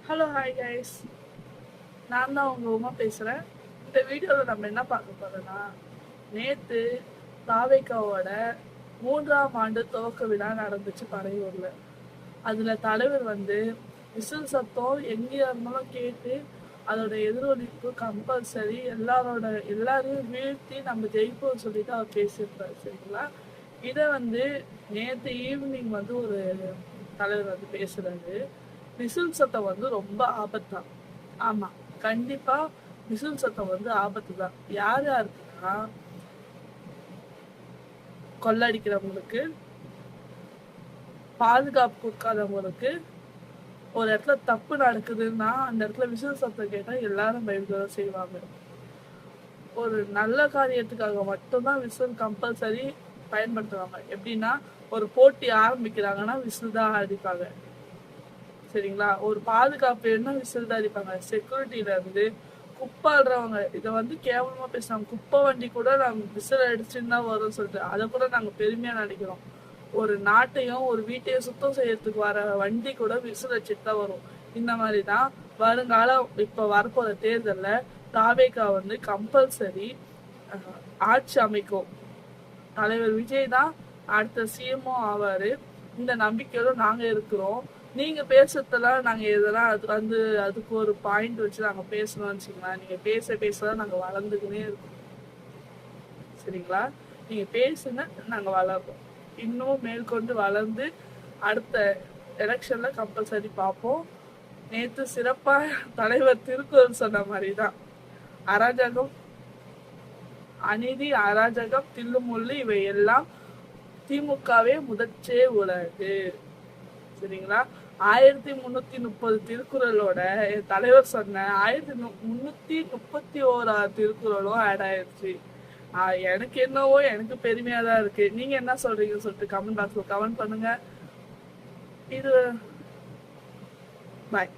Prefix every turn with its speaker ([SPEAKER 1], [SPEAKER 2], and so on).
[SPEAKER 1] Hello hi guys, நான் தான் உங்கள் உமா பேசுகிறேன். இந்த வீடியோவில் நம்ம என்ன பார்க்க போகிறோன்னா, நேற்று தாவேக்காவோட 3ஆம் ஆண்டு துவக்க விழா நடந்துச்சு பறையூரில். அதில் தலைவர் விசில் சத்தம் எங்கே இருந்தாலும் கேட்டு அதோட எதிரொலிப்பு கம்பல்சரி எல்லாரையும் வீழ்த்தி நம்ம ஜெயிப்போம் சொல்லிட்டு அவர் பேசியிருப்பார். சரிங்களா? இதை நேற்று ஈவினிங் ஒரு தலைவர் பேசுகிறாரு. விசில் சத்தம் ரொம்ப ஆபத்தான். ஆமா, கண்டிப்பா விசில் சத்தம் ஆபத்து தான். யார் யாருக்குன்னா, கொள்ளடிக்கிறவங்களுக்கு, பாதுகாப்பு கொடுக்காதவங்களுக்கு, ஒரு இடத்துல தப்பு நடக்குதுன்னா அந்த இடத்துல விசில் சத்தம் கேட்டா எல்லாரும் பயன்பட செய்வாங்க. ஒரு நல்ல காரியத்துக்காக மட்டும்தான் விசில் கம்பல்சரி பயன்படுத்துவாங்க. எப்படின்னா, ஒரு போட்டி ஆரம்பிக்கிறாங்கன்னா விசில் தான் அடிப்பாங்க. சரிங்களா? ஒரு பாதுகாப்பு என்ன விசில் தான் அடிப்பாங்க. செக்யூரிட்டியில இருந்து குப்பாடுறவங்க இதை கேவலமா பேசுறாங்க. குப்பை வண்டி கூட நாங்க விசில் அடிச்சுன்னு தான் வரும் சொல்லிட்டு அதை கூட நாங்க பெருமையா நினைக்கிறோம். ஒரு நாட்டையும் ஒரு வீட்டையும் சுத்தம் செய்யறதுக்கு வர வண்டி கூட விசில் அடிச்சுட்டு தான் வரும். இந்த மாதிரிதான் வருங்காலம் இப்ப வரப்போற தேர்தல்ல தாவேகா கம்பல்சரி ஆட்சி அமைக்கும். தலைவர் விஜய் தான் அடுத்த சிஎம்ஓ ஆவாரு. இந்த நம்பிக்கையோட நாங்க இருக்கிறோம். நீங்க பேசுறதெல்லாம் நாங்க எதெல்லாம் அதுக்கு ஒரு பாயிண்ட் வச்சு நாங்க பேசணும்னு வச்சுக்கலாம். நீங்க பேசதான் நாங்க வளர்ந்துக்கினே இருக்கோம். சரிங்களா? நீங்க பேசுங்க, நாங்க வளர்றோம். இன்னும் மேற்கொண்டு வளர்ந்து அடுத்த எலெக்ஷன்ல கம்பல்சரி பார்ப்போம். நேற்று சிறப்பா தலைவர் திருக்குறள் சொன்ன மாதிரிதான், அராஜகம், அநீதி, அராஜகம், தில்லுமுள்ளு இவை எல்லாம் திமுகவே முதற்றே உலகு. சரிங்களா? 1330 திருக்குறளோட தலைவர் சொன்ன 1331 திருக்குறளும் ஆட் ஆயிடுச்சு. எனக்கு என்னவோ எனக்கு பெருமையா தான் இருக்கு. நீங்க என்ன சொல்றீங்கன்னு சொல்லிட்டு கமெண்ட் பாக்ஸ்ல கமெண்ட் பண்ணுங்க. இது பாய்.